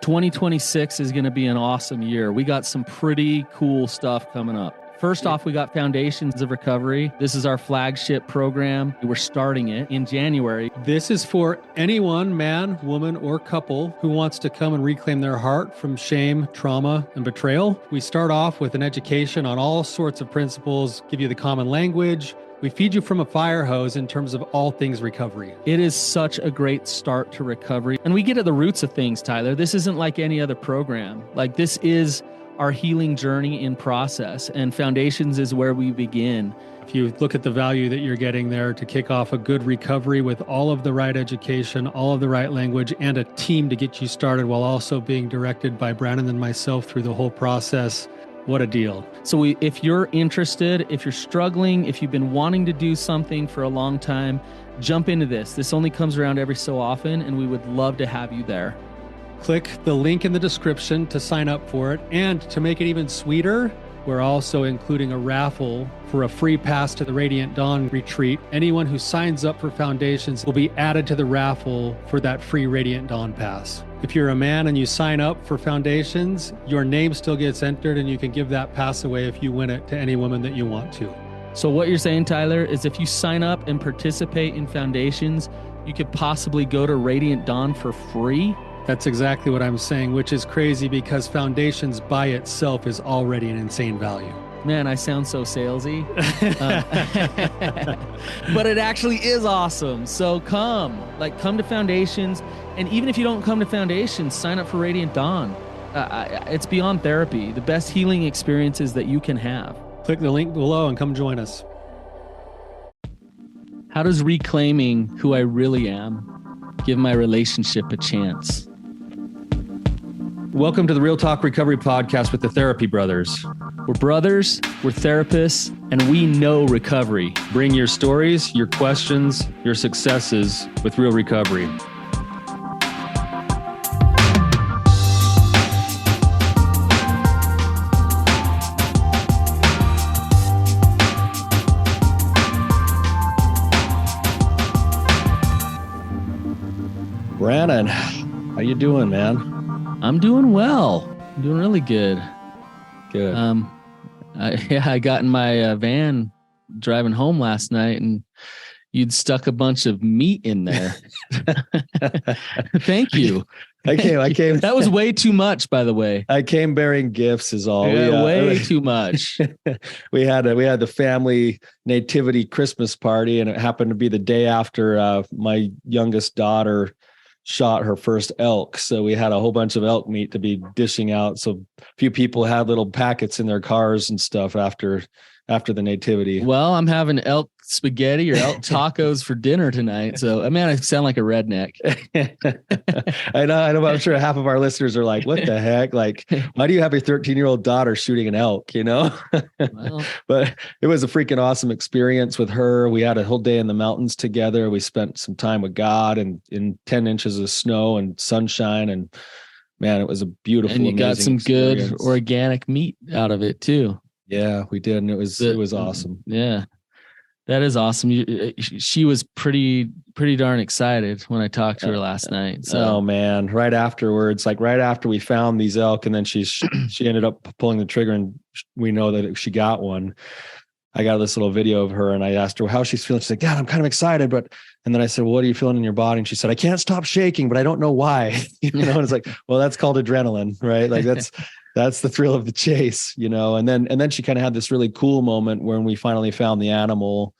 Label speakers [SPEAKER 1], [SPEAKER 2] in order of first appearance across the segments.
[SPEAKER 1] 2026 is going to be an awesome year. We got some pretty cool stuff coming up. First off, we got Foundations of Recovery. This is our flagship program. We're starting it in January.
[SPEAKER 2] This is for anyone, man, woman, or couple who wants to come and reclaim their heart from shame, trauma, and betrayal. We start off with an education on all sorts of principles, give you the common language. We feed you from a fire hose in terms of all things recovery.
[SPEAKER 1] It is such a great start to recovery. And we get at the roots of things, Tyler. This isn't like any other program. Like, this is our healing journey in process, and Foundations is where we begin.
[SPEAKER 2] If you look at the value that you're getting there to kick off a good recovery with all of the right education, all of the right language, and a team to get you started while also being directed by Brandon and myself through the whole process, what a deal.
[SPEAKER 1] So if you're interested, if you're struggling, if you've been wanting to do something for a long time, jump into this. This only comes around every so often, and we would love to have you there.
[SPEAKER 2] Click the link in the description to sign up for it. And to make it even sweeter, we're also including a raffle for a free pass to the Radiant Dawn retreat. Anyone who signs up for Foundations will be added to the raffle for that free Radiant Dawn pass. If you're a man and you sign up for Foundations, your name still gets entered, and you can give that pass away if you win it to any woman that you want to.
[SPEAKER 1] So what you're saying, Tyler, is if you sign up and participate in Foundations, you could possibly go to Radiant Dawn for free?
[SPEAKER 2] That's exactly what I'm saying, which is crazy because Foundations by itself is already an insane value.
[SPEAKER 1] Man, I sound so salesy. But it actually is awesome. So come to Foundations. And even if you don't come to Foundations, sign up for Radiant Dawn. It's beyond therapy, the best healing experiences that you can have.
[SPEAKER 2] Click the link below and come join us.
[SPEAKER 1] How does reclaiming who I really am give my relationship a chance?
[SPEAKER 3] Welcome to the Real Talk Recovery Podcast with the Therapy Brothers.
[SPEAKER 1] We're brothers, we're therapists, and we know recovery.
[SPEAKER 3] Bring your stories, your questions, your successes with real recovery. Brandon, how you doing, man?
[SPEAKER 1] I'm doing well. I'm doing really good.
[SPEAKER 3] Good.
[SPEAKER 1] I got in my van driving home last night, and you'd stuck a bunch of meat in there. Thank you.
[SPEAKER 3] I came.
[SPEAKER 1] That was way too much, by the way.
[SPEAKER 3] I came bearing gifts is all.
[SPEAKER 1] Yeah, way too much.
[SPEAKER 3] We had the family nativity Christmas party, and it happened to be the day after my youngest daughter shot her first elk. So we had a whole bunch of elk meat to be dishing out. So a few people had little packets in their cars and stuff after the nativity.
[SPEAKER 1] Well, I'm having elk spaghetti or elk tacos for dinner tonight. So, I mean, I sound like a redneck.
[SPEAKER 3] I know. I'm sure half of our listeners are like, what the heck? Like, why do you have a 13-year-old daughter shooting an elk, Well, but it was a freaking awesome experience with her. We had a whole day in the mountains together. We spent some time with God and in 10 inches of snow and sunshine. And man, it was a beautiful,
[SPEAKER 1] and you got some
[SPEAKER 3] experience.
[SPEAKER 1] Good organic meat out of it too.
[SPEAKER 3] Yeah, we did. And it was awesome.
[SPEAKER 1] Yeah, that is awesome. She was pretty darn excited when I talked to her last night. So.
[SPEAKER 3] Oh man, right afterwards, like right after we found these elk, and then she ended up pulling the trigger, and we know that she got one. I got this little video of her, and I asked her how she's feeling. She's like, "Dad, I'm kind of excited," and then I said, well, "What are you feeling in your body?" And she said, "I can't stop shaking, but I don't know why." And it's like, well, that's called adrenaline, right? Like that's the thrill of the chase, And then she kind of had this really cool moment when we finally found the animal,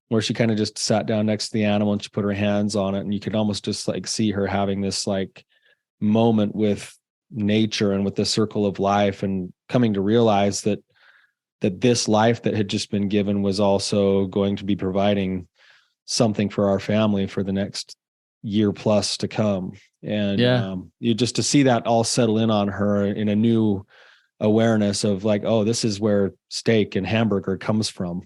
[SPEAKER 3] where she kind of just sat down next to the animal and she put her hands on it, and you could almost just like see her having this like moment with nature and with the circle of life, and coming to realize that this life that had just been given was also going to be providing something for our family for the next year plus to come. And you just to see that all settle in on her in a new awareness of like, oh, this is where steak and hamburger comes from,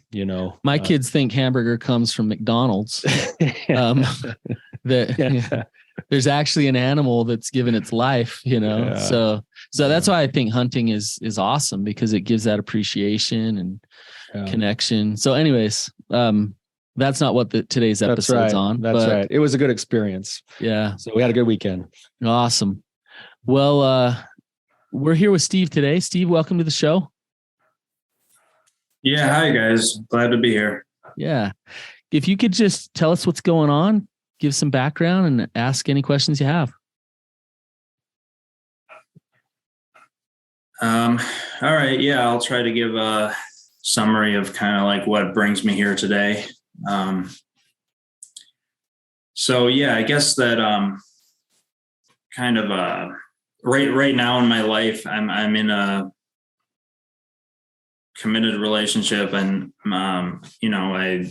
[SPEAKER 1] My kids think hamburger comes from McDonald's. There's actually an animal that's given its life,
[SPEAKER 3] Yeah.
[SPEAKER 1] So that's why I think hunting is awesome, because it gives that appreciation and connection. So anyways, that's not what today's episode's on.
[SPEAKER 3] That's right. It was a good experience.
[SPEAKER 1] Yeah.
[SPEAKER 3] So we had a good weekend.
[SPEAKER 1] Awesome. Well, we're here with Steve today. Steve, welcome to the show.
[SPEAKER 4] Yeah, hi guys. Glad to be here.
[SPEAKER 1] Yeah. If you could just tell us what's going on, give some background, and ask any questions you have.
[SPEAKER 4] All right. Yeah, I'll try to give a summary of kind of like what brings me here today. So yeah, I guess that kind of right now in my life, I'm in a committed relationship, and I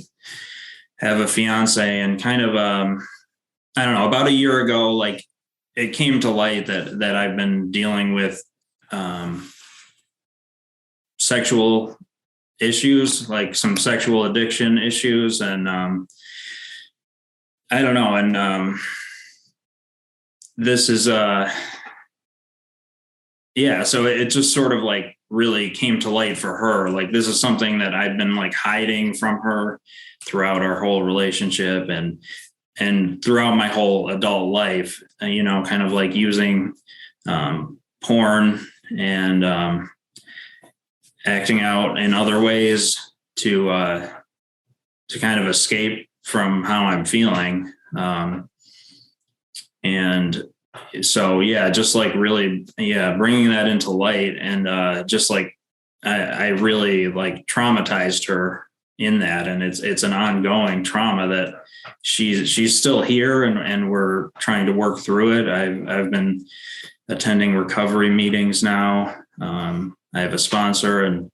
[SPEAKER 4] have a fiance, and kind of I don't know, about a year ago, like it came to light that I've been dealing with sexual issues, like some sexual addiction issues, and I don't know, and this is yeah, so it just sort of like really came to light for her. Like this is something that I've been like hiding from her throughout our whole relationship, and throughout my whole adult life, kind of like using porn and acting out in other ways to kind of escape from how I'm feeling. And so, yeah, just like really, yeah, bringing that into light, and just like I really like traumatized her in that, and it's an ongoing trauma that she's still here, and we're trying to work through it. I've been attending recovery meetings now. I have a sponsor and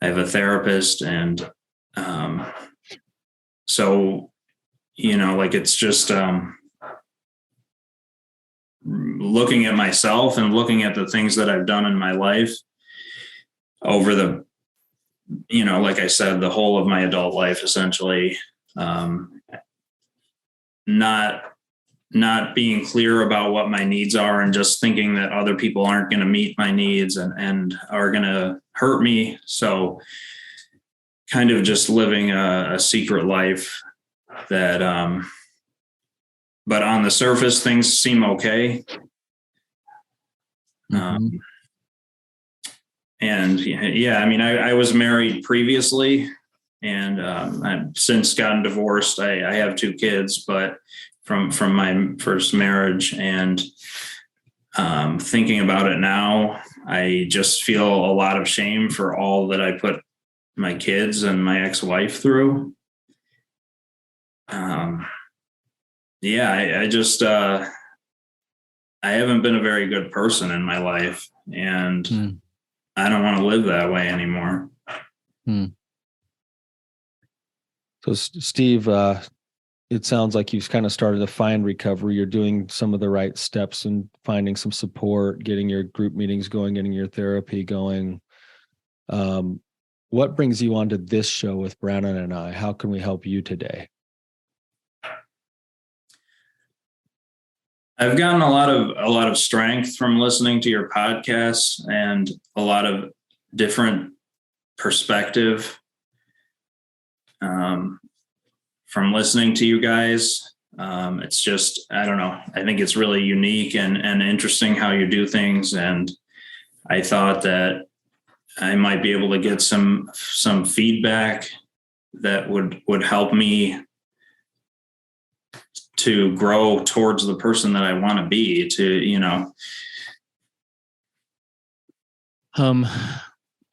[SPEAKER 4] I have a therapist, and so like it's just looking at myself and looking at the things that I've done in my life over the like I said, the whole of my adult life, essentially, not being clear about what my needs are, and just thinking that other people aren't going to meet my needs and are going to hurt me. So kind of just living a secret life that, but on the surface, things seem okay. And yeah, I mean, I was married previously, and I've since gotten divorced. I have 2 kids, but from my first marriage, and thinking about it now, I just feel a lot of shame for all that I put my kids and my ex-wife through. Yeah, I just I haven't been a very good person in my life, and I don't want to live that way anymore.
[SPEAKER 3] So Steve, it sounds like you've kind of started to find recovery. You're doing some of the right steps and finding some support, getting your group meetings going, getting your therapy going. What brings you onto this show with Brandon and I? How can we help you today?
[SPEAKER 4] I've gotten a lot of strength from listening to your podcasts, and a lot of different perspective from listening to you guys. It's just, I don't know, I think it's really unique and interesting how you do things. And I thought that I might be able to get some feedback that would help me to grow towards the person that I want to be,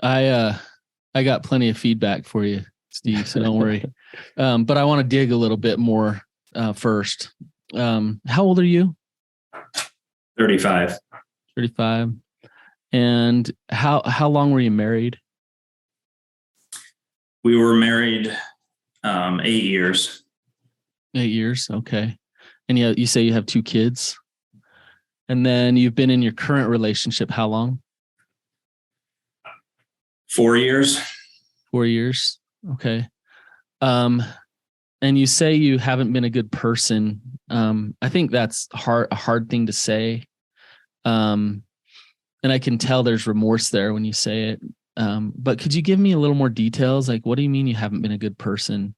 [SPEAKER 1] I got plenty of feedback for you, Steve, so don't worry. But I want to dig a little bit more first. How old are you?
[SPEAKER 4] 35.
[SPEAKER 1] 35. And how long were you married?
[SPEAKER 4] We were married 8 years.
[SPEAKER 1] 8 years. Okay. And you say you have 2 kids, and then you've been in your current relationship how long?
[SPEAKER 4] 4 years.
[SPEAKER 1] 4 years. Okay. And you say you haven't been a good person. I think that's a hard thing to say. And I can tell there's remorse there when you say it. But could you give me a little more details? Like, what do you mean you haven't been a good person?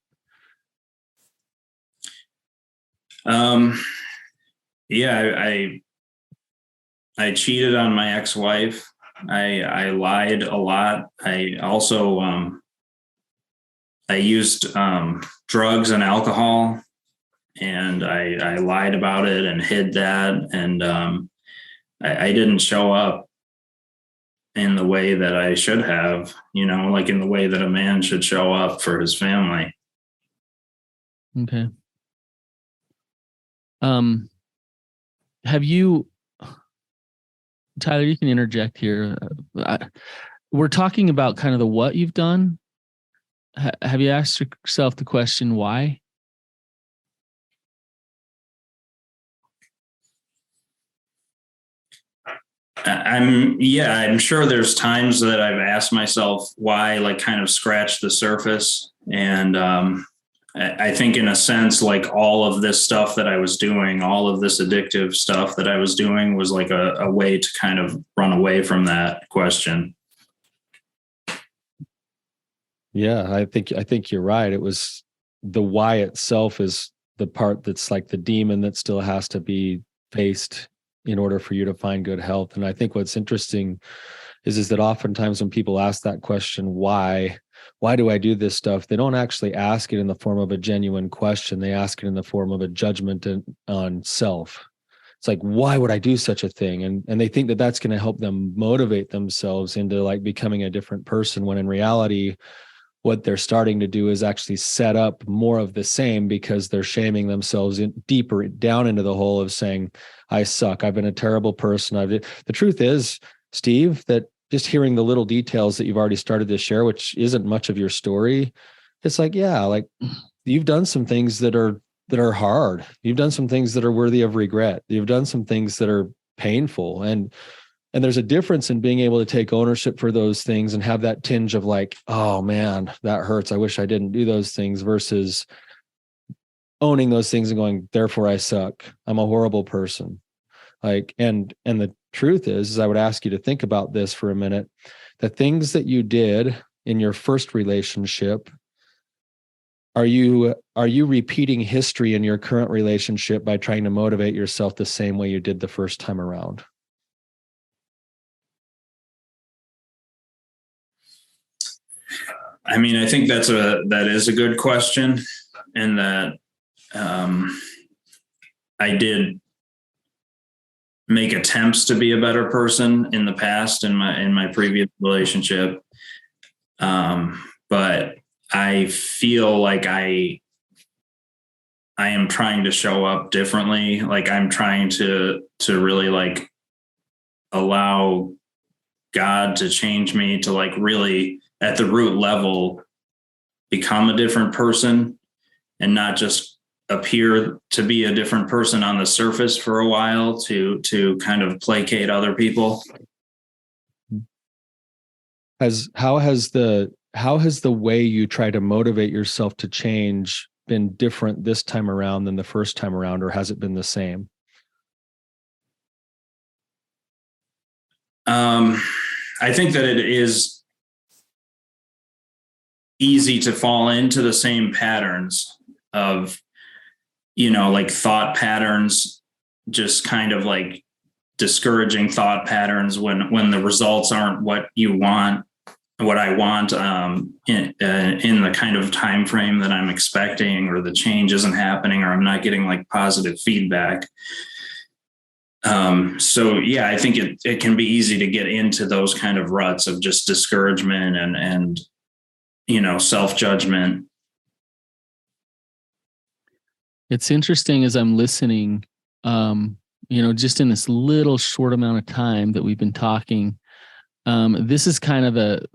[SPEAKER 4] Yeah, I cheated on my ex-wife. I lied a lot. I also I used drugs and alcohol, and I lied about it and hid that. And I didn't show up in the way that I should have, like in the way that a man should show up for his family.
[SPEAKER 1] Okay. Have you, Tyler, you can interject here. We're talking about kind of the what you've done. Have you asked yourself the question why?
[SPEAKER 4] I'm sure there's times that I've asked myself why, like kind of scratch the surface. And I think in a sense, like all of this stuff that I was doing, all of this addictive stuff that I was doing was like a way to kind of run away from that question.
[SPEAKER 3] Yeah, I think you're right. It was the why itself is the part that's like the demon that still has to be faced in order for you to find good health. And I think what's interesting is that oftentimes when people ask that question, why do I do this stuff? They don't actually ask it in the form of a genuine question. They ask it in the form of a judgment on self. It's like, why would I do such a thing? And they think that that's going to help them motivate themselves into like becoming a different person, when in reality, what they're starting to do is actually set up more of the same, because they're shaming themselves deeper down into the hole of saying, I suck. I've been a terrible person. The truth is, Steve, that just hearing the little details that you've already started to share, which isn't much of your story, it's like, yeah, like you've done some things that are hard. You've done some things that are worthy of regret. You've done some things that are painful. And there's a difference in being able to take ownership for those things and have that tinge of like, oh man, that hurts. I wish I didn't do those things, versus owning those things and going, therefore I suck. I'm a horrible person. Like, and the truth is I would ask you to think about this for a minute. The things that you did in your first relationship, are you repeating history in your current relationship by trying to motivate yourself the same way you did the first time around?
[SPEAKER 4] I mean, I think that is a good question, and that I did make attempts to be a better person in the past in my previous relationship, but I feel like I am trying to show up differently. Like I'm trying to really like allow God to change me to like really at the root level become a different person, and not just appear to be a different person on the surface for a while to kind of placate other people.
[SPEAKER 3] How has the way you try to motivate yourself to change been different this time around than the first time around, or has it been the same?
[SPEAKER 4] I think that it is easy to fall into the same patterns of, like thought patterns, just kind of like discouraging thought patterns when the results aren't what you want, what I want in the kind of time frame that I'm expecting, or the change isn't happening, or I'm not getting like positive feedback. So yeah, I think it can be easy to get into those kind of ruts of just discouragement and self-judgment.
[SPEAKER 1] It's interesting as I'm listening, just in this little short amount of time that we've been talking, this is kind of the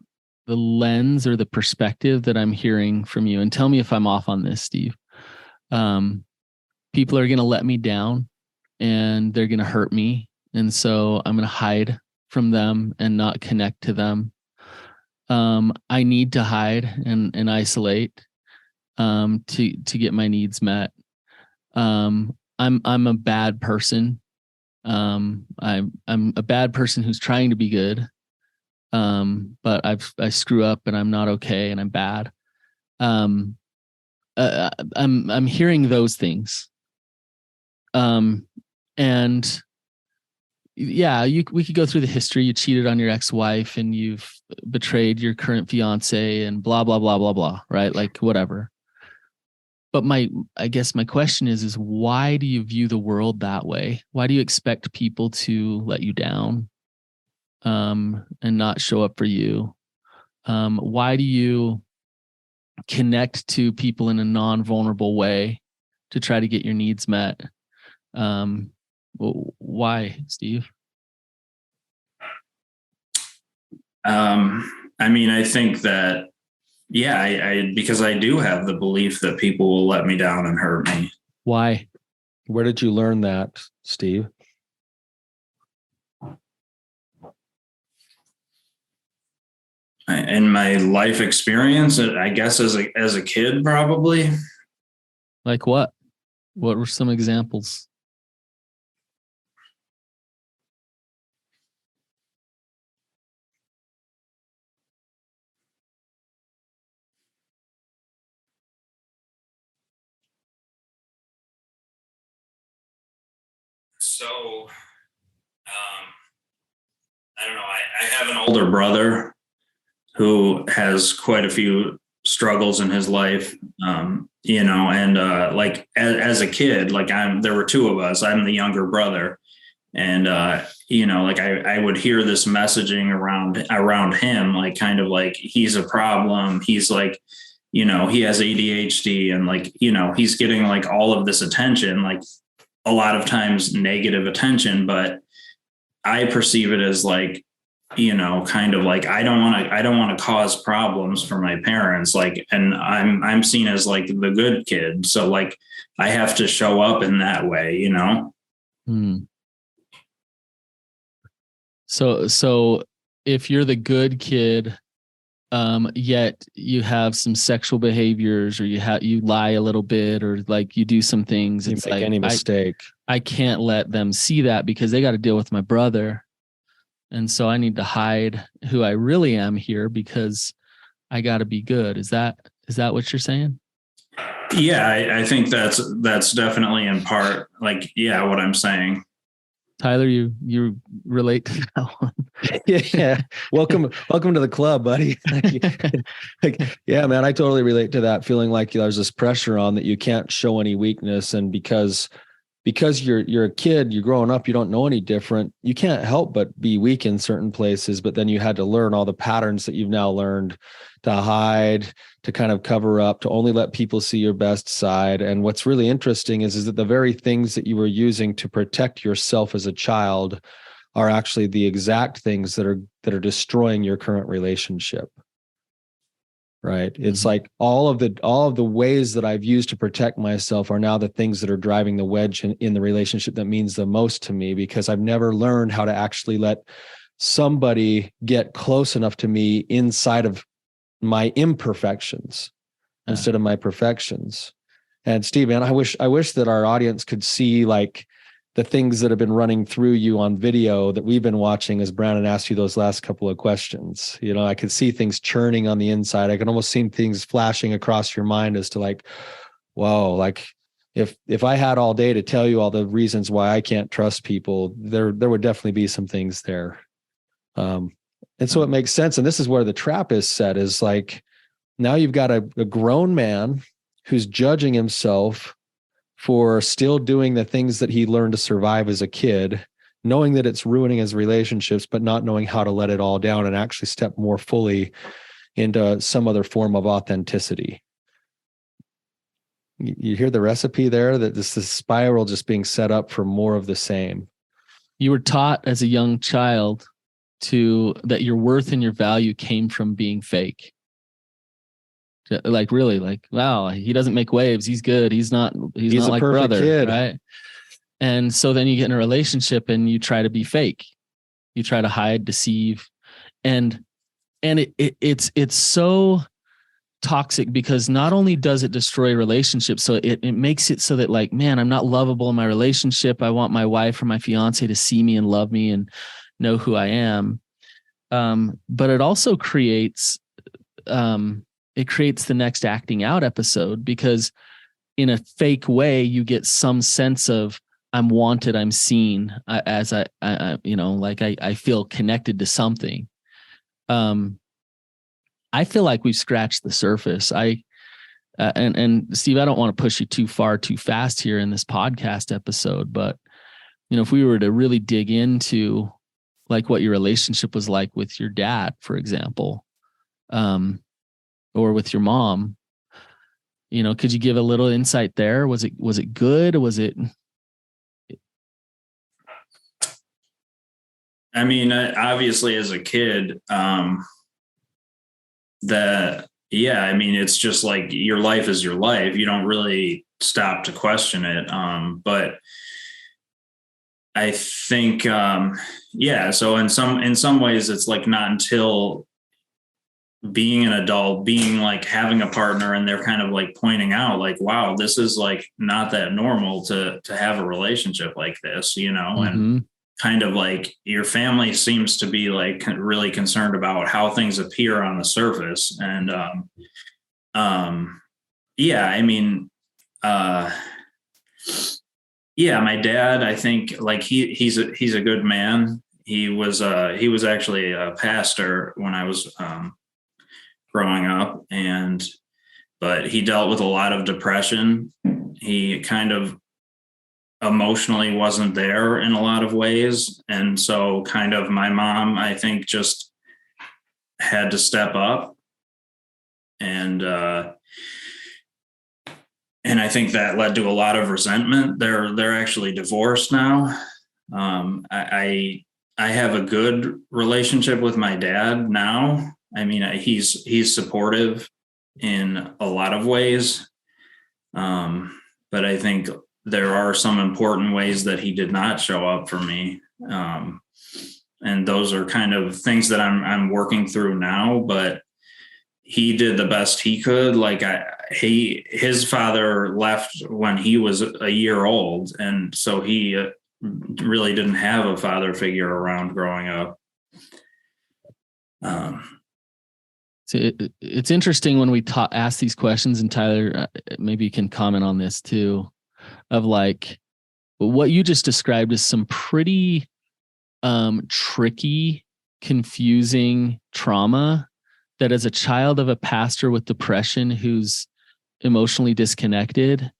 [SPEAKER 1] lens or the perspective that I'm hearing from you. And tell me if I'm off on this, Steve. People are going to let me down and they're going to hurt me. And so I'm going to hide from them and not connect to them. I need to hide and isolate to get my needs met. I'm a bad person. I'm a bad person who's trying to be good. But I screw up and I'm not okay and I'm bad. I'm hearing those things. And we could go through the history. You cheated on your ex-wife and you've betrayed your current fiance and blah, blah, blah, blah, blah, right? Like whatever. But I guess my question is why do you view the world that way? Why do you expect people to let you down, and not show up for you? Why do you connect to people in a non-vulnerable way to try to get your needs met? Why, Steve?
[SPEAKER 4] I mean, I think that, yeah, I because I do have the belief that people will let me down and hurt me.
[SPEAKER 1] Why?
[SPEAKER 3] Where did you learn that, Steve?
[SPEAKER 4] In my life experience, I guess as a kid, probably.
[SPEAKER 1] Like what? What were some examples?
[SPEAKER 4] So, I don't know. I have an older brother who has quite a few struggles in his life, and like as a kid, like there were two of us. I'm the younger brother, and like I would hear this messaging around him, like kind of like he's a problem. He's like, he has ADHD, and like, he's getting like all of this attention, like a lot of times negative attention, but I perceive it as like, kind of like I don't want to cause problems for my parents, like, and I'm seen as like the good kid, so like I have to show up in that way.
[SPEAKER 1] So if you're the good kid, yet you have some sexual behaviors, or you lie a little bit, or like you do some things,
[SPEAKER 3] You
[SPEAKER 1] it's
[SPEAKER 3] make
[SPEAKER 1] like
[SPEAKER 3] any mistake.
[SPEAKER 1] I can't let them see that because they got to deal with my brother. And so I need to hide who I really am here because I got to be good. Is that what you're saying?
[SPEAKER 4] Yeah, I think that's definitely in part, like, yeah, what I'm saying.
[SPEAKER 1] Tyler, you relate to that one.
[SPEAKER 3] Yeah. Welcome to the club, buddy. Yeah, man, I totally relate to that, feeling like there's this pressure on that you can't show any weakness. And because you're a kid, you're growing up, you don't know any different. You can't help but be weak in certain places, but then you had to learn all the patterns that you've now learned to hide, to kind of cover up, to only let people see your best side. And what's really interesting is that the very things that you were using to protect yourself as a child are actually the exact things that are destroying your current relationship. Right. It's like all of the ways that I've used to protect myself are now the things that are driving the wedge in the relationship that means the most to me, because I've never learned how to actually let somebody get close enough to me inside of my imperfections instead of my perfections. And Steve, man, I wish that our audience could see like the things that have been running through you on video that we've been watching as Brandon asked you those last couple of questions. I could see things churning on the inside. I could almost see things flashing across your mind as to like, whoa, like if I had all day to tell you all the reasons why I can't trust people, there would definitely be some things there. And so it makes sense. And this is where the trap is set, is like, now you've got a grown man who's judging himself for still doing the things that he learned to survive as a kid, knowing that it's ruining his relationships, but not knowing how to let it all down and actually step more fully into some other form of authenticity. You hear the recipe there, that this is spiral just being set up for more of the same.
[SPEAKER 1] You were taught as a young child that your worth and your value came from being fake. Like, really, like, wow, he doesn't make waves. He's good. He's not like brother, kid. Right? And so then you get in a relationship and you try to be fake. You try to hide, deceive, and it's so toxic, because not only does it destroy relationships, so it makes it so that like, man, I'm not lovable in my relationship. I want my wife or my fiance to see me and love me and know who I am. But it also creates the next acting out episode, because in a fake way, you get some sense of, I'm wanted, I'm seen, I feel connected to something. I feel like we've scratched the surface. And Steve, I don't want to push you too far, too fast here in this podcast episode, but if we were to really dig into like what your relationship was like with your dad, for example, or with your mom, could you give a little insight there? Was it good? Was it?
[SPEAKER 4] I mean, obviously as a kid, it's just like your life is your life. You don't really stop to question it. But I think, so in some ways it's like not until being an adult, being like having a partner and they're kind of like pointing out like, wow, this is like not that normal to have a relationship like this, and kind of like your family seems to be like really concerned about how things appear on the surface. And, my dad, I think like he's a good man. He was actually a pastor when I was, growing up, but he dealt with a lot of depression. He kind of emotionally wasn't there in a lot of ways. And so kind of my mom, I think, just had to step up. And I think that led to a lot of resentment. They're actually divorced now. I have a good relationship with my dad now. I mean, he's supportive in a lot of ways. But I think there are some important ways that he did not show up for me. And those are kind of things that I'm working through now, but he did the best he could. Like his father left when he was a year old. And so he really didn't have a father figure around growing up.
[SPEAKER 1] So it's interesting when we ask these questions, and Tyler, maybe you can comment on this too, of like what you just described is some pretty tricky, confusing trauma that as a child of a pastor with depression who's emotionally disconnected,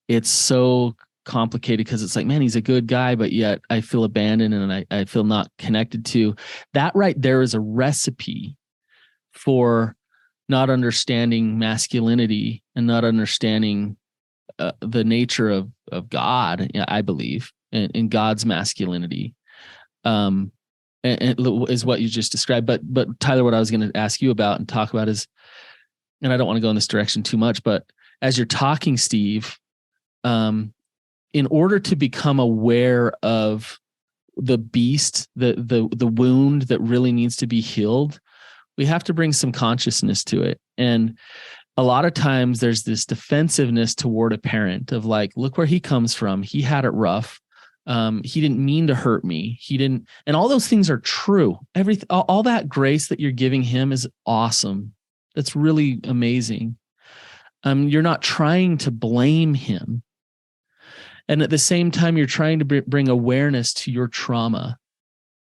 [SPEAKER 1] it's so complicated because it's like, man, he's a good guy, but yet I feel abandoned and I feel not connected to. That right there is a recipe for not understanding masculinity and not understanding the nature of God, I believe, and God's masculinity, and is what you just described. But Tyler, what I was going to ask you about and talk about is, and I don't want to go in this direction too much, but as you're talking, Steve, in order to become aware of the beast, the wound that really needs to be healed, we have to bring some consciousness to it. And a lot of times there's this defensiveness toward a parent of like, look where he comes from. He had it rough. He didn't mean to hurt me. He didn't. And all those things are true. All that grace that you're giving him is awesome. That's really amazing. You're not trying to blame him. And at the same time, you're trying to bring awareness to your trauma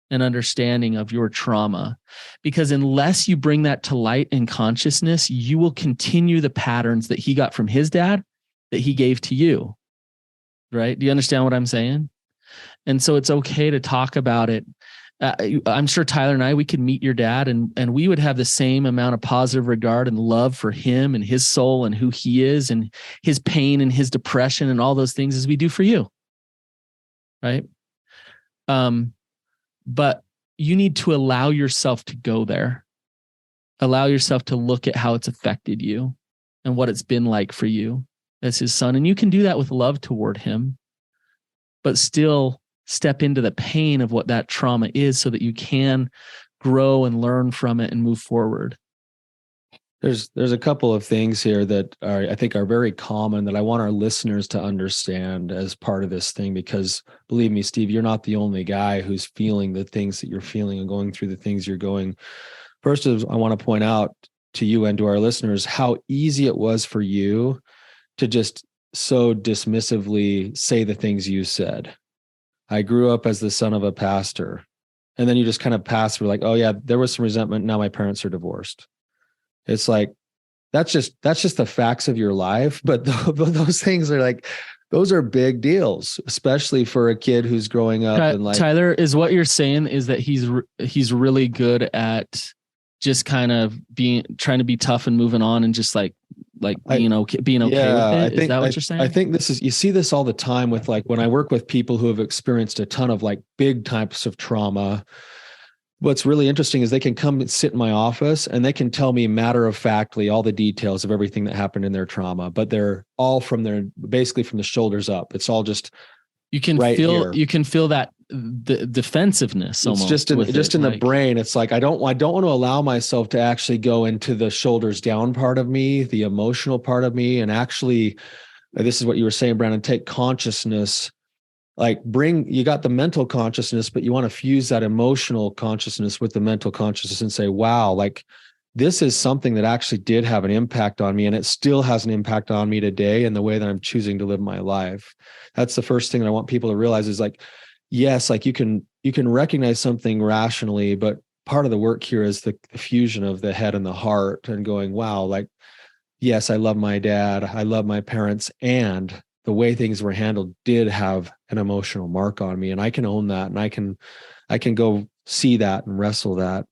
[SPEAKER 1] and understanding of your trauma, because unless you bring that to light and consciousness, you will continue the patterns that he got from his dad that he gave to you. Right? Do you understand what I'm saying? And so it's okay to talk about it. I'm sure Tyler and we could meet your dad and we would have the same amount of positive regard and love for him and his soul and who he is and his pain and his depression and all those things as we do for you. Right? But you need to allow yourself to go there. Allow yourself to look at how it's affected you and what it's been like for you as his son. And you can do that with love toward him, but still step into the pain of what that trauma is so that you can grow and learn from it and move forward.
[SPEAKER 3] There's a couple of things here that I think are very common that I want our listeners to understand as part of this thing, because believe me, Steve, you're not the only guy who's feeling the things that you're feeling and going through the things you're going. First is I want to point out to you and to our listeners how easy it was for you to just so dismissively say the things you said. I grew up as the son of a pastor. And then you just kind of pass through like, oh yeah, there was some resentment. Now my parents are divorced. It's like, that's just the facts of your life. But those things are like, those are big deals, especially for a kid who's growing up. And like,
[SPEAKER 1] Tyler, is what you're saying is that he's really good at just kind of trying to be tough and moving on and just like being okay with it. Is that what you're saying?
[SPEAKER 3] I think you see this all the time with like, when I work with people who have experienced a ton of like big types of trauma, what's really interesting is they can come and sit in my office and they can tell me matter of factly all the details of everything that happened in their trauma, but they're all basically from the shoulders up. It's all just, you can feel that the defensiveness. It's just in the brain. It's like, I don't want to allow myself to actually go into the shoulders down part of me, the emotional part of me. And actually, this is what you were saying, Brandon, take consciousness, like you got the mental consciousness, but you want to fuse that emotional consciousness with the mental consciousness and say, wow, like this is something that actually did have an impact on me. And it still has an impact on me today in the way that I'm choosing to live my life. That's the first thing that I want people to realize is like, yes, like you can recognize something rationally, but part of the work here is the fusion of the head and the heart and going, wow, like, yes, I love my dad. I love my parents. And the way things were handled did have an emotional mark on me. And I can own that. And I can go see that and wrestle that.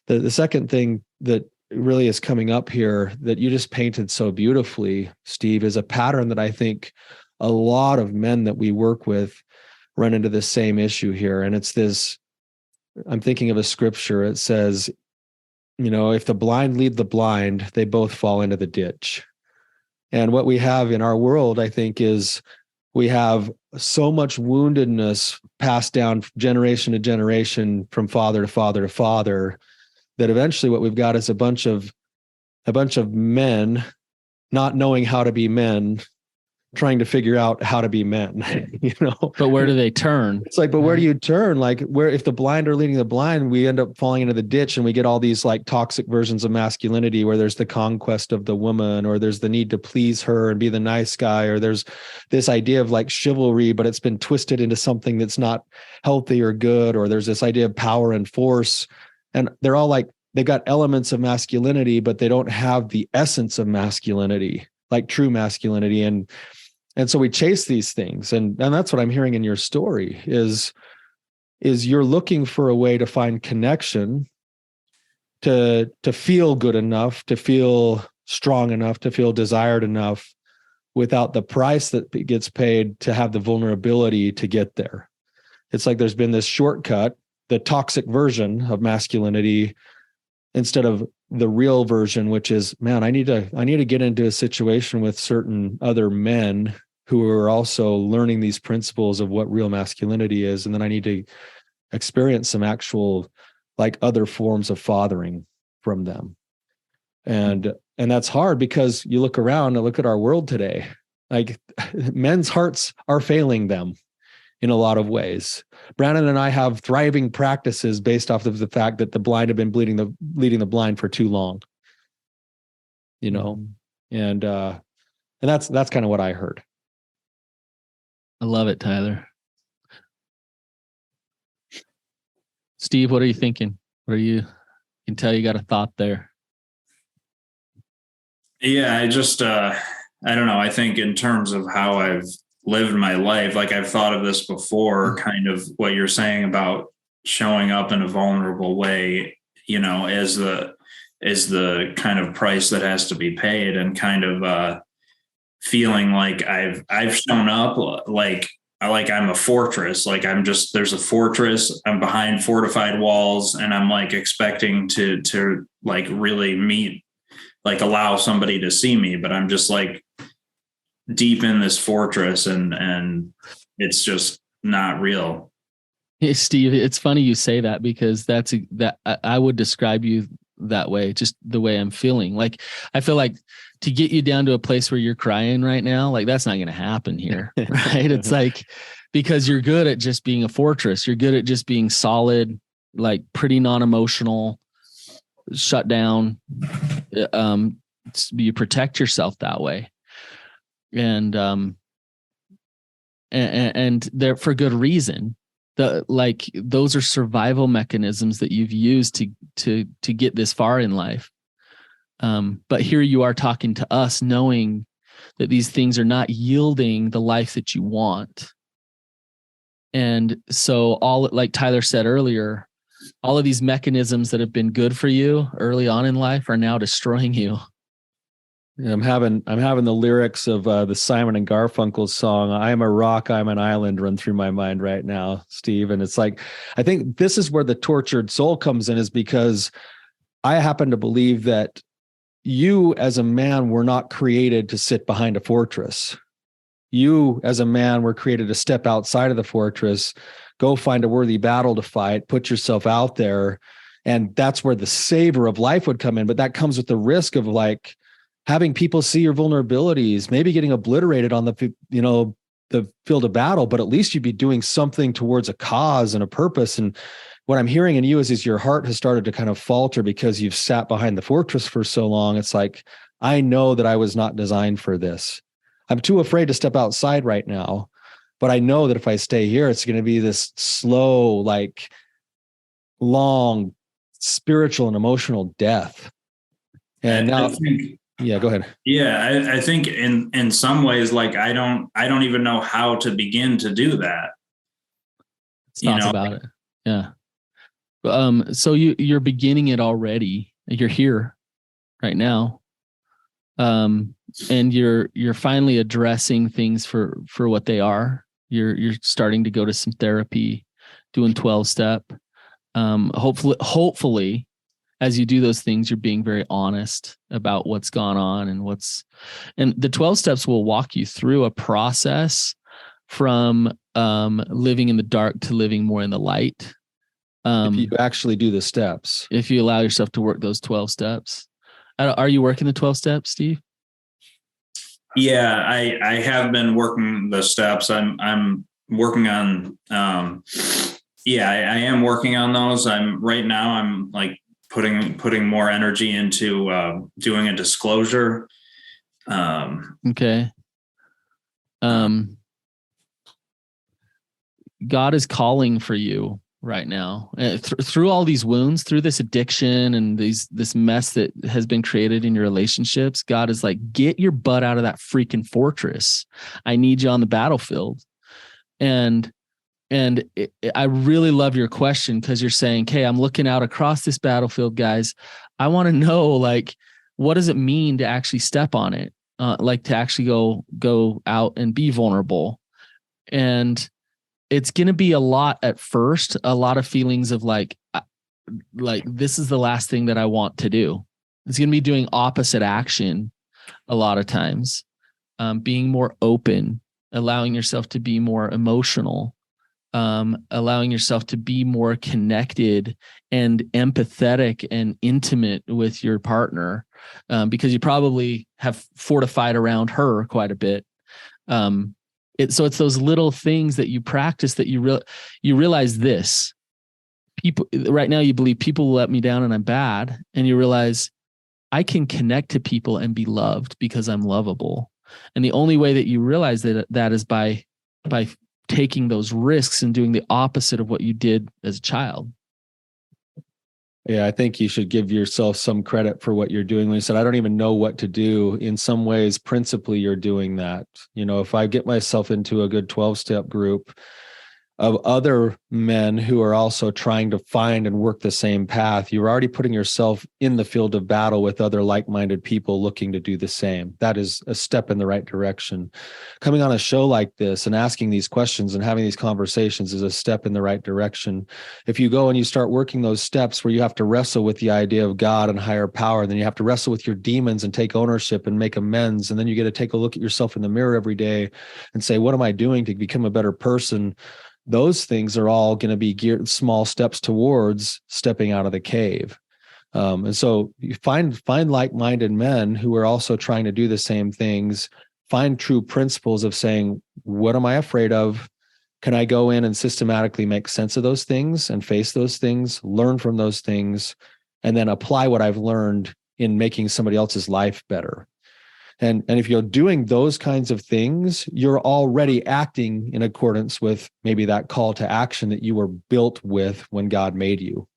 [SPEAKER 3] The second thing that really is coming up here that you just painted so beautifully, Steve, is a pattern that I think a lot of men that we work with run into the same issue here. And it's this, I'm thinking of a scripture. It says, if the blind lead the blind, they both fall into the ditch. And what we have in our world, I think, is we have so much woundedness passed down generation to generation from father to father to father, that eventually what we've got is a bunch of men not knowing how to be men, trying to figure out how to be men, But
[SPEAKER 1] where do they turn?
[SPEAKER 3] It's like, but where do you turn? Like, where, if the blind are leading the blind, we end up falling into the ditch and we get all these like toxic versions of masculinity where there's the conquest of the woman, or there's the need to please her and be the nice guy, or there's this idea of like chivalry, but it's been twisted into something that's not healthy or good, or there's this idea of power and force. And they're all like, they got elements of masculinity, but they don't have the essence of masculinity, like true masculinity. And so we chase these things. And that's what I'm hearing in your story is you're looking for a way to find connection, to feel good enough, to feel strong enough, to feel desired enough without the price that gets paid to have the vulnerability to get there. It's like there's been this shortcut, the toxic version of masculinity, instead of the real version, which is, man, I need to get into a situation with certain other men who are also learning these principles of what real masculinity is. And then I need to experience some actual like other forms of fathering from them. And that's hard because you look around and look at our world today, like men's hearts are failing them in a lot of ways. Brandon and I have thriving practices based off of the fact that the blind have been leading the blind for too long, and that's kind of what I heard.
[SPEAKER 1] I love it, Tyler. Steve, what are you thinking? You can tell you got a thought there.
[SPEAKER 4] Yeah, I just, I don't know. I think in terms of how I've lived my life, like I've thought of this before, kind of what you're saying about showing up in a vulnerable way, as the kind of price that has to be paid, and kind of feeling like I've shown up like I'm a fortress, like there's a fortress, I'm behind fortified walls, and I'm like expecting to like really allow somebody to see me, but I'm just like deep in this fortress and it's just not real.
[SPEAKER 1] Hey, Steve, it's funny you say that because that I would describe you that way, just the way I'm feeling. Like, I feel like to get you down to a place where you're crying right now, like that's not going to happen here. Right. It's like, because you're good at just being a fortress. You're good at just being solid, like pretty non-emotional, shut down. You protect yourself that way. And they're for good reason. Those are survival mechanisms that you've used to get this far in life. But here you are talking to us, knowing that these things are not yielding the life that you want. And so like Tyler said earlier, all of these mechanisms that have been good for you early on in life are now destroying you.
[SPEAKER 3] I'm having the lyrics of the Simon and Garfunkel song, "I am a rock, I'm an island," run through my mind right now, Steve. And it's like, I think this is where the tortured soul comes in, is because I happen to believe that you as a man were not created to sit behind a fortress. You as a man were created to step outside of the fortress, go find a worthy battle to fight, put yourself out there. And that's where the savor of life would come in. But that comes with the risk of like having people see your vulnerabilities, maybe getting obliterated on the field of battle, but at least you'd be doing something towards a cause and a purpose. And what I'm hearing in you is your heart has started to kind of falter because you've sat behind the fortress for so long. It's like, I know that I was not designed for this. I'm too afraid to step outside right now, but I know that if I stay here, it's going to be this slow, like long spiritual and emotional death. And now, yeah, go ahead.
[SPEAKER 4] Yeah, I think in some ways, like I don't even know how to begin to do that.
[SPEAKER 1] Thoughts about it. Yeah. So you're beginning it already. You're here right now. And you're finally addressing things for what they are. You're starting to go to some therapy, doing 12-step. Hopefully, as you do those things, you're being very honest about what's gone on and the 12 steps will walk you through a process from living in the dark to living more in the light.
[SPEAKER 3] If you actually do the steps,
[SPEAKER 1] if you allow yourself to work those 12 steps. Are you working the 12 steps, Steve?
[SPEAKER 4] Yeah, I have been working the steps. I'm working on, I am working on those. Right now I'm like putting more energy into doing a disclosure.
[SPEAKER 1] Okay. God is calling for you right now through all these wounds, through this addiction and this mess that has been created in your relationships. God is like, get your butt out of that freaking fortress. I need you on the battlefield. And I really love your question, because you're saying, okay, I'm looking out across this battlefield, guys. I want to know, like, what does it mean to actually step on it? Like to actually go out and be vulnerable. And it's going to be a lot at first, a lot of feelings of like this is the last thing that I want to do. It's going to be doing opposite action a lot of times, being more open, allowing yourself to be more emotional, allowing yourself to be more connected and empathetic and intimate with your partner, because you probably have fortified around her quite a bit. So it's those little things that you practice that you realize this. People right now, you believe people will let me down and I'm bad. And you realize I can connect to people and be loved because I'm lovable. And the only way that you realize that is by taking those risks and doing the opposite of what you did as a child.
[SPEAKER 3] Yeah, I think you should give yourself some credit for what you're doing. When you said, I don't even know what to do, in some ways, principally, you're doing that. If I get myself into a good 12-step group of other men who are also trying to find and work the same path, you're already putting yourself in the field of battle with other like-minded people looking to do the same. That is a step in the right direction. Coming on a show like this and asking these questions and having these conversations is a step in the right direction. If you go and you start working those steps where you have to wrestle with the idea of God and higher power, then you have to wrestle with your demons and take ownership and make amends. And then you get to take a look at yourself in the mirror every day and say, what am I doing to become a better person? Those things are all going to be geared small steps towards stepping out of the cave. And so you find like-minded men who are also trying to do the same things, find true principles of saying, what am I afraid of? Can I go in and systematically make sense of those things and face those things, learn from those things, and then apply what I've learned in making somebody else's life better? And if you're doing those kinds of things, you're already acting in accordance with maybe that call to action that you were built with when God made you.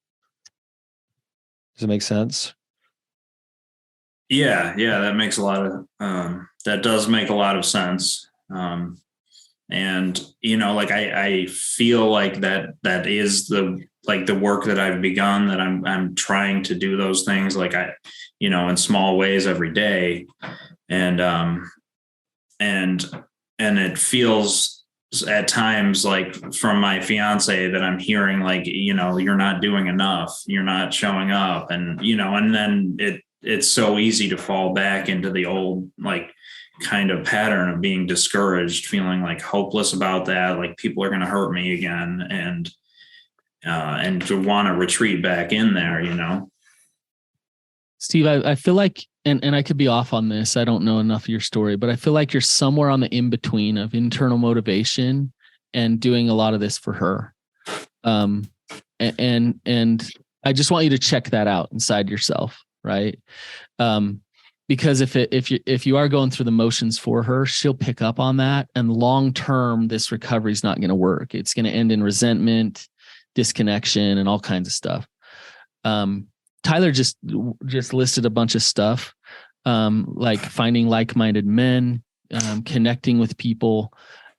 [SPEAKER 3] Does it make sense?
[SPEAKER 4] Yeah, that makes a lot of that does make a lot of sense. And like I feel like that is the work that I've begun, that I'm trying to do those things like in small ways every day. And it feels at times like from my fiance that I'm hearing like, you're not doing enough, you're not showing up. And, and then it's so easy to fall back into the old, like kind of pattern of being discouraged, feeling like hopeless about that. Like people are going to hurt me again. And to want to retreat back in there,
[SPEAKER 1] Steve, I feel like, and I could be off on this, I don't know enough of your story, but I feel like you're somewhere on the in-between of internal motivation and doing a lot of this for her. And I just want you to check that out inside yourself, right? Because if you are going through the motions for her, she'll pick up on that. And long term, this recovery is not going to work. It's going to end in resentment, disconnection, and all kinds of stuff. Tyler just listed a bunch of stuff, like finding like-minded men, connecting with people.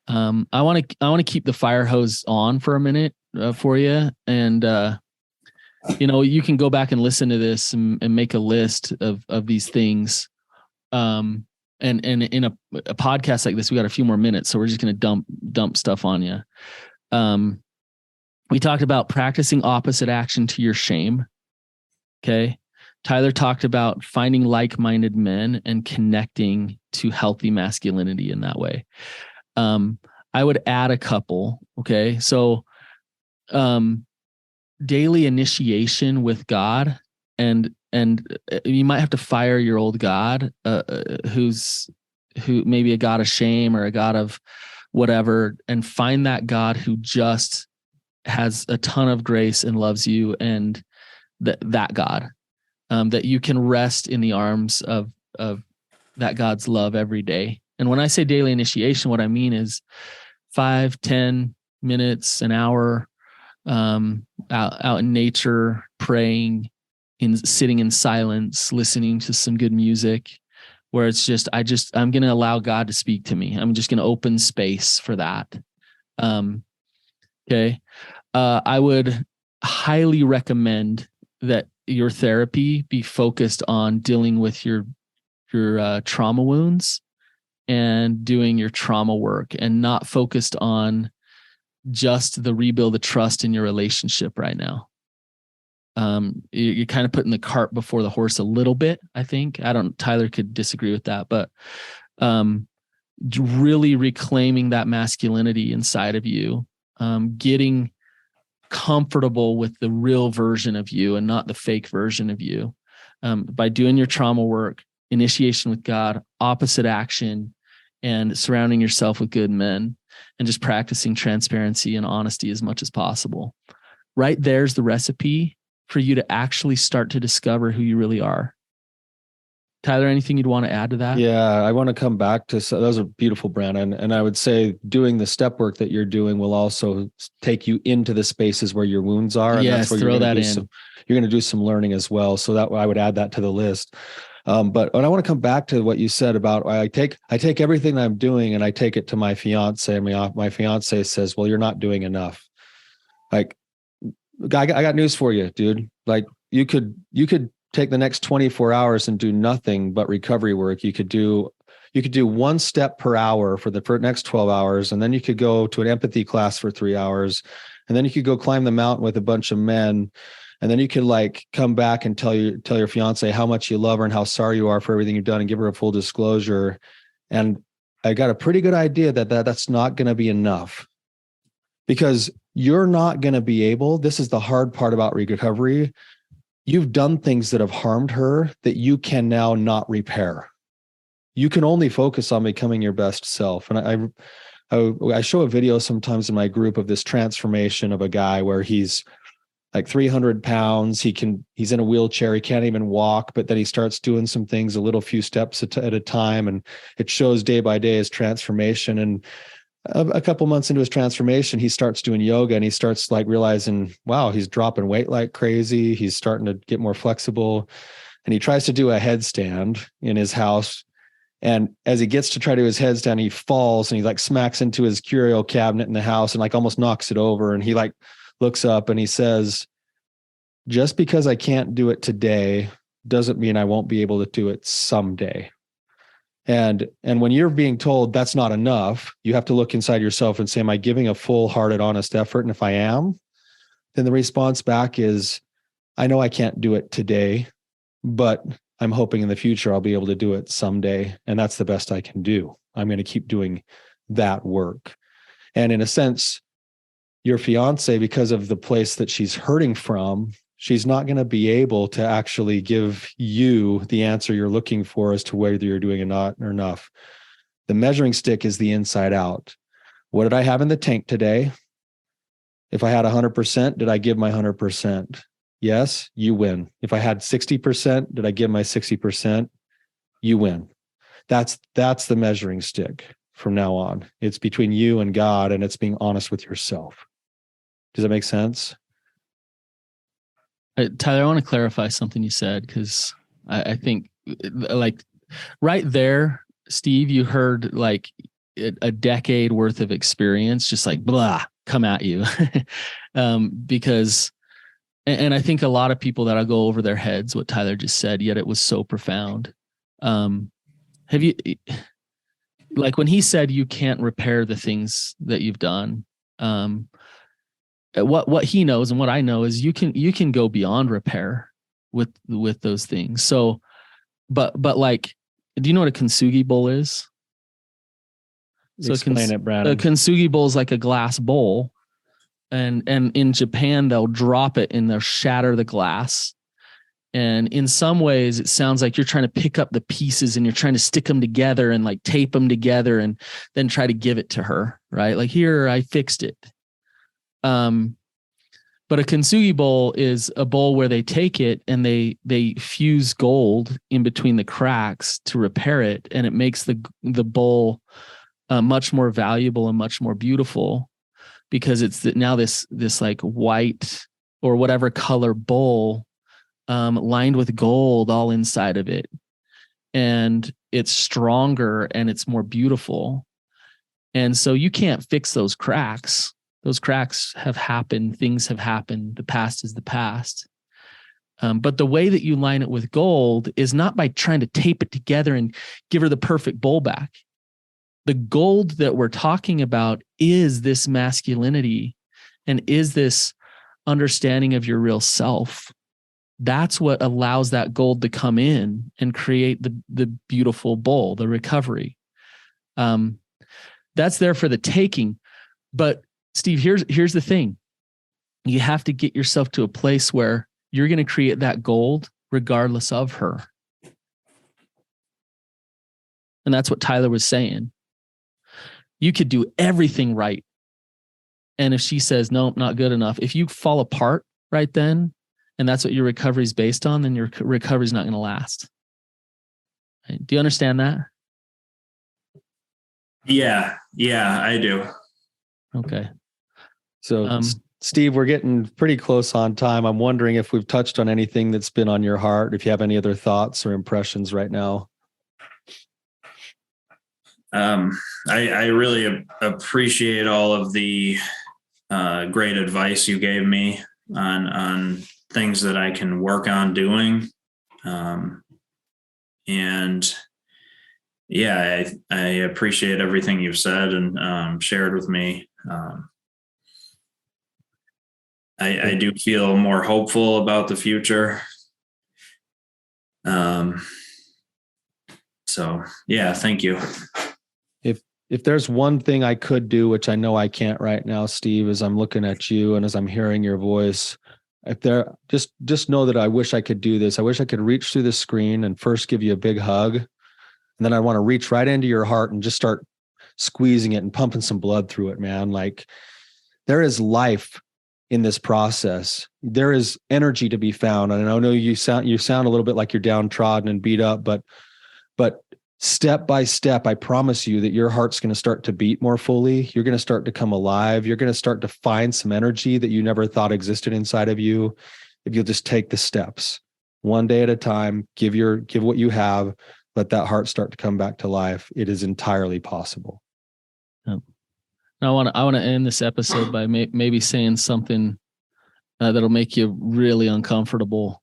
[SPEAKER 1] I want to keep the fire hose on for a minute for you, and you can go back and listen to this and make a list of these things. And in a podcast like this, we got a few more minutes, so we're just going to dump stuff on you. We talked about practicing opposite action to your shame. Okay. Tyler talked about finding like-minded men and connecting to healthy masculinity in that way. I would add a couple. Okay. So, daily initiation with God, and you might have to fire your old God, who maybe a God of shame or a God of whatever, and find that God who just has a ton of grace and loves you, and that God, that you can rest in the arms of that God's love every day. And when I say daily initiation, what I mean is 5-10 minutes, an hour, out in nature, praying, sitting in silence, listening to some good music, where it's just, I'm going to allow God to speak to me. I'm just going to open space for that. Okay. I would highly recommend that your therapy be focused on dealing with your trauma wounds and doing your trauma work, and not focused on just the rebuild the trust in your relationship right now. You're kind of putting the cart before the horse a little bit, I think. Tyler could disagree with that, but really reclaiming that masculinity inside of you, getting comfortable with the real version of you and not the fake version of you, by doing your trauma work, initiation with God, opposite action, and surrounding yourself with good men, and just practicing transparency and honesty as much as possible. Right there's the recipe for you to actually start to discover who you really are. Tyler, anything you'd want to add to that?
[SPEAKER 3] Yeah, I want to come back to, so that was a beautiful, Brandon. And I would say doing the step work that you're doing will also take you into the spaces where your wounds are. And
[SPEAKER 1] yes,
[SPEAKER 3] that's where
[SPEAKER 1] throw that in.
[SPEAKER 3] You're going to do some learning as well. So that I would add that to the list. But I want to come back to what you said about, I take everything that I'm doing and I take it to my fiance, and my fiance says, well, you're not doing enough. Like, I got news for you, dude. Like you could take the next 24 hours and do nothing but recovery work. You could do one step per hour for the next 12 hours. And then you could go to an empathy class for 3 hours. And then you could go climb the mountain with a bunch of men. And then you could like come back and tell your fiance how much you love her and how sorry you are for everything you've done, and give her a full disclosure. And I got a pretty good idea that's not going to be enough, because you're not going to be able, this is the hard part about recovery. You've done things that have harmed her that you can now not repair. You can only focus on becoming your best self. And I show a video sometimes in my group of this transformation of a guy where he's like 300 pounds. He's in a wheelchair. He can't even walk, but then he starts doing some things, a few steps at a time. And it shows day by day his transformation. And a couple months into his transformation, he starts doing yoga and he starts like realizing, wow, he's dropping weight like crazy. He's starting to get more flexible. And he tries to do a headstand in his house. And as he gets to try to do his headstand, he falls and he like smacks into his curio cabinet in the house and like almost knocks it over. And he like looks up and he says, just because I can't do it today doesn't mean I won't be able to do it someday. And when you're being told that's not enough, you have to look inside yourself and say, am I giving a full-hearted, honest effort? And if I am, then the response back is, I know I can't do it today, but I'm hoping in the future I'll be able to do it someday. And that's the best I can do. I'm going to keep doing that work. And in a sense, your fiance, because of the place that she's hurting from, she's not going to be able to actually give you the answer you're looking for as to whether you're doing enough or enough. The measuring stick is the inside out. What did I have in the tank today? If I had 100%, did I give my 100%? Yes, you win. If I had 60%, did I give my 60%? You win. That's the measuring stick from now on. It's between you and God, and it's being honest with yourself. Does that make sense?
[SPEAKER 1] Tyler, I want to clarify something you said, because I think like right there, Steve, you heard like a decade worth of experience, just like blah, come at you. Because, and I think a lot of people that'll go over their heads what Tyler just said, yet it was so profound. Have you, like when he said you can't repair the things that you've done, what he knows and what I know is you can go beyond repair with those things. So, but like, do you know what a kintsugi bowl is? So
[SPEAKER 3] explain it, Brandon.
[SPEAKER 1] A kintsugi bowl is like a glass bowl, and in Japan they'll drop it and they'll shatter the glass. And in some ways, it sounds like you're trying to pick up the pieces and you're trying to stick them together and like tape them together and then try to give it to her, right? Like, here, I fixed it. But a kintsugi bowl is a bowl where they take it and they fuse gold in between the cracks to repair it, and it makes the bowl much more valuable and much more beautiful, because it's now this like white or whatever color bowl lined with gold all inside of it, and it's stronger and it's more beautiful. And so you can't fix those cracks. Those cracks have happened. Things have happened. The past is the past. But the way that you line it with gold is not by trying to tape it together and give her the perfect bowl back. The gold that we're talking about is this masculinity and is this understanding of your real self. That's what allows that gold to come in and create the beautiful bowl, the recovery. That's there for the taking. But Steve, here's the thing. You have to get yourself to a place where you're going to create that gold regardless of her. And that's what Tyler was saying. You could do everything right. And if she says, no, not good enough, if you fall apart right then, and that's what your recovery is based on, then your recovery is not going to last. Right? Do you understand that?
[SPEAKER 4] Yeah, I do.
[SPEAKER 1] Okay.
[SPEAKER 3] So, Steve, we're getting pretty close on time. I'm wondering if we've touched on anything that's been on your heart, if you have any other thoughts or impressions right now.
[SPEAKER 4] I really appreciate all of the great advice you gave me on things that I can work on doing. And yeah, I appreciate everything you've said and shared with me. I do feel more hopeful about the future. So yeah, thank you.
[SPEAKER 3] If there's one thing I could do, which I know I can't right now, Steve, as I'm looking at you and as I'm hearing your voice, if there, just know that I wish I could do this. I wish I could reach through the screen and first give you a big hug. And then I want to reach right into your heart and just start squeezing it and pumping some blood through it, man. Like, there is life in this process. There is energy to be found. And I know you sound a little bit like you're downtrodden and beat up, but step by step, I promise you that your heart's going to start to beat more fully. You're going to start to come alive. You're going to start to find some energy that you never thought existed inside of you. If you'll just take the steps one day at a time, give what you have, let that heart start to come back to life. It is entirely possible.
[SPEAKER 1] Now, I want to end this episode by maybe saying something that'll make you really uncomfortable.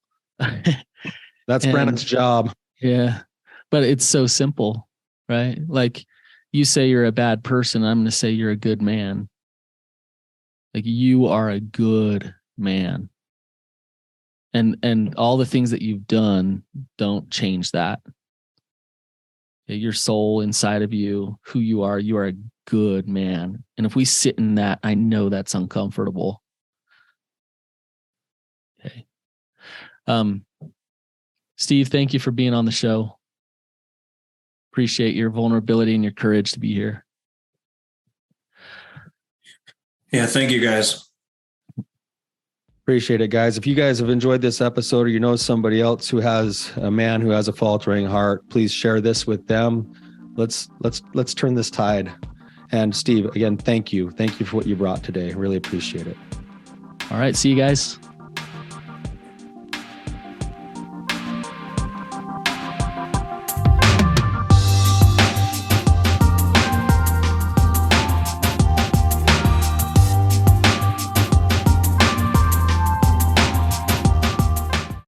[SPEAKER 3] That's Brennan's job.
[SPEAKER 1] Yeah. But it's so simple, right? Like you say you're a bad person, I'm going to say you're a good man. Like you are a good man. And all the things that you've done don't change that. Your soul inside of you, who you are a good man. And if we sit in that, I know that's uncomfortable. Okay. Steve, thank you for being on the show. Appreciate your vulnerability and your courage to be here.
[SPEAKER 4] Yeah, thank you guys.
[SPEAKER 3] Appreciate it, guys. If you guys have enjoyed this episode, or you know somebody else who has a man who has a faltering heart, please share this with them. Let's turn this tide. And Steve, again, thank you. Thank you for what you brought today. Really appreciate it.
[SPEAKER 1] All right. See you guys.